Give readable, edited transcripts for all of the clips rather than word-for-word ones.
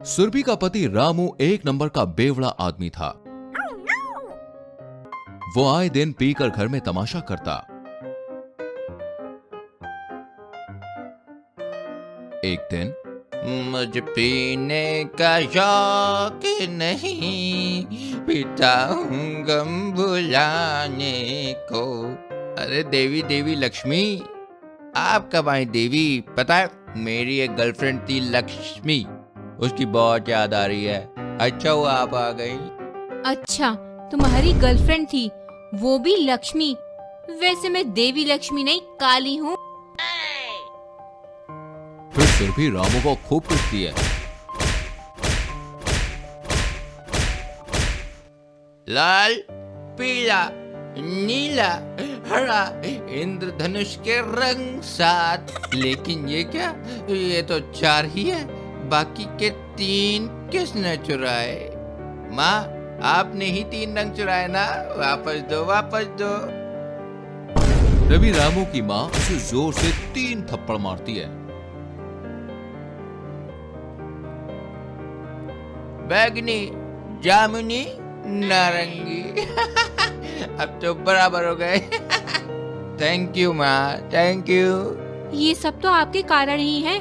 सुरभि का पति रामू एक नंबर का बेवड़ा आदमी था। वो आए दिन पीकर घर में तमाशा करता। एक दिन, मुझ पीने का शौक नहीं, पीता हूँ गम भुलाने को। अरे देवी देवी लक्ष्मी, आप कब आई देवी? पता है मेरी एक गर्लफ्रेंड थी लक्ष्मी, उसकी बहुत याद आ रही है। अच्छा हुआ आप आ गई। अच्छा, तुम्हारी गर्लफ्रेंड थी, वो भी लक्ष्मी? वैसे मैं देवी लक्ष्मी नहीं, काली हूँ। फिर सुरभि रामू को खूब पीटती है। लाल, पीला, नीला, हरा, इंद्रधनुष के रंग 7। लेकिन ये क्या, ये तो 4 ही है, बाकी के 3 किसने चुराए? माँ, आपने ही 3 रंग चुराए ना? वापस दो, वापस दो। तभी रामू की माँ उसे जोर से 3 थप्पड़ मारती है। बैगनी, जामुनी, नारंगी। अब तो बराबर हो गए। थैंक यू माँ, थैंक यू। ये सब तो आपके कारण ही है।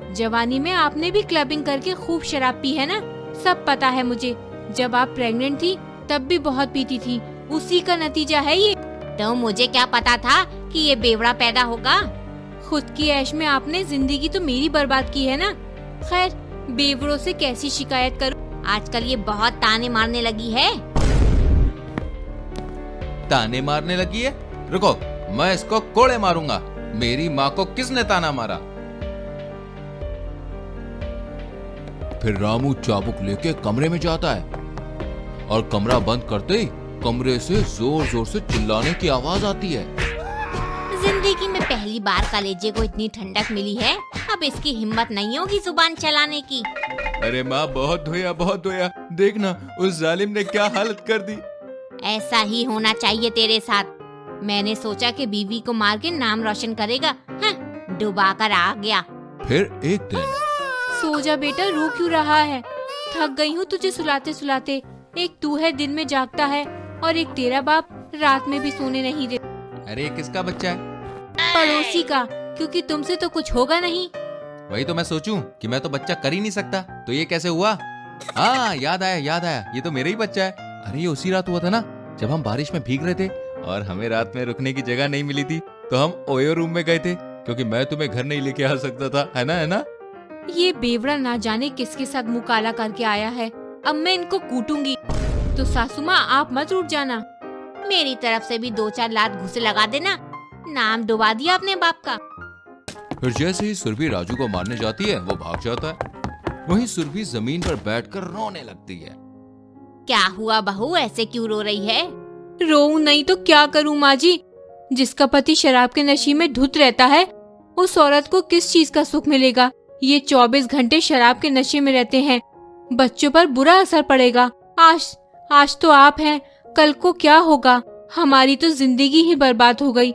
जवानी में आपने भी क्लबिंग करके खूब शराब पी है ना, सब पता है मुझे। जब आप प्रेग्नेंट थी तब भी बहुत पीती थी, उसी का नतीजा है ये। तो मुझे क्या पता था कि ये बेवड़ा पैदा होगा। खुद की ऐश में आपने जिंदगी तो मेरी बर्बाद की है ना। खैर, बेवड़ों से कैसी शिकायत करूं? आजकल ये बहुत ताने मारने लगी है। ताने मारने लगी है? रुको, मैं इसको कोड़े मारूंगा। मेरी माँ को किसने ताना मारा? फिर रामू चाबुक लेके कमरे में जाता है और कमरा बंद करते ही कमरे से जोर जोर से चिल्लाने की आवाज आती है। जिंदगी में पहली बार कलेजे को इतनी ठंडक मिली है, अब इसकी हिम्मत नहीं होगी जुबान चलाने की। अरे माँ, बहुत धोया, बहुत धोया। देखना उस जालिम ने क्या हालत कर दी। ऐसा ही होना चाहिए तेरे साथ। मैंने सोचा कि बीवी को मार के नाम रोशन करेगा, डुबा कर आ गया। फिर एक दिन, सो जा बेटा, रो क्यों रहा है? थक गई हूँ तुझे सुलाते सुलाते। एक तू है दिन में जागता है और एक तेरा बाप रात में भी सोने नहीं देता। अरे किसका बच्चा है? पड़ोसी का, क्योंकि तुमसे तो कुछ होगा नहीं। वही तो मैं सोचूं कि मैं तो बच्चा कर ही नहीं सकता, तो ये कैसे हुआ? हाँ, याद आया, याद आया, ये तो मेरा ही बच्चा है। अरे ये उसी रात हुआ था ना, जब हम बारिश में भीग रहे थे और हमें रात में रुकने की जगह नहीं मिली थी, तो हम ओयो रूम में गए थे, क्योंकि मैं तुम्हें घर नहीं लेके आ सकता था, है ना, है ना? ये बेवड़ा ना जाने किसके साथ मुँह काला करके आया है। अब मैं इनको कूटूंगी। तो सासू माँ, आप मत उठ जाना। मेरी तरफ से भी 2-4 लात घुसे लगा देना। नाम डुबा दिया अपने बाप का। फिर जैसे ही सुरभि राजू को मारने जाती है, वो भाग जाता है। वहीं सुरभि जमीन पर बैठकर रोने लगती है। क्या हुआ बहू, ऐसे क्यों रो रही है? रोऊं नहीं तो क्या करूं माँ जी? जिसका पति शराब के नशे में धुत रहता है, उस औरत को किस चीज का सुख मिलेगा? ये 24 घंटे शराब के नशे में रहते हैं। बच्चों पर बुरा असर पड़ेगा। आज तो आप हैं, कल को क्या होगा? हमारी तो जिंदगी ही बर्बाद हो गई।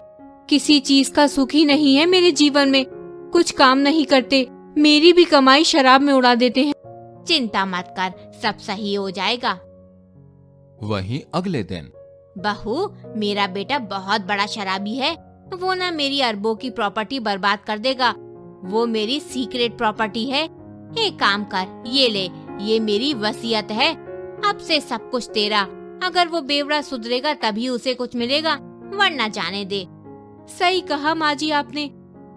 किसी चीज का सुख ही नहीं है मेरे जीवन में। कुछ काम नहीं करते, मेरी भी कमाई शराब में उड़ा देते हैं। चिंता मत कर, सब सही हो जाएगा। वहीं अगले दिन, बहू, मेरा बेटा बहुत बड़ा शराबी है। वो ना मेरी अरबों की प्रॉपर्टी बर्बाद कर देगा। वो मेरी सीक्रेट प्रॉपर्टी है। एक काम कर, ये ले, ये मेरी वसीयत है। अब से सब कुछ तेरा। अगर वो बेवड़ा सुधरेगा तभी उसे कुछ मिलेगा, वरना जाने दे। सही कहा माँ जी आपने।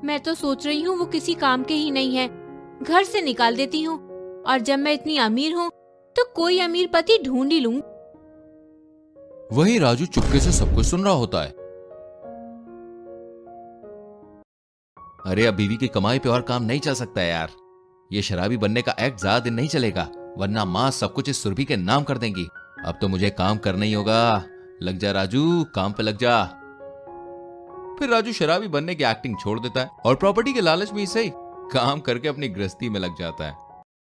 मैं तो सोच रही हूँ वो किसी काम के ही नहीं है, घर से निकाल देती हूँ, और जब मैं इतनी अमीर हूँ तो कोई अमीर पति ढूंढ ही लूँ। वहीं राजू चुपके से सब कुछ सुन रहा होता है। अरे अब बीवी की कमाई पे और काम नहीं चल सकता है यार। ये शराबी बनने का एक्ट ज्यादा दिन नहीं चलेगा, वरना माँ सब कुछ इस सुरभि के नाम कर देंगी। अब तो मुझे काम करना ही होगा। लग जा राजू, काम पे लग जा। फिर राजू शराबी बनने की एक्टिंग छोड़ देता है और प्रॉपर्टी के लालच में ही सही काम करके अपनी गृहस्थी में लग जाता है।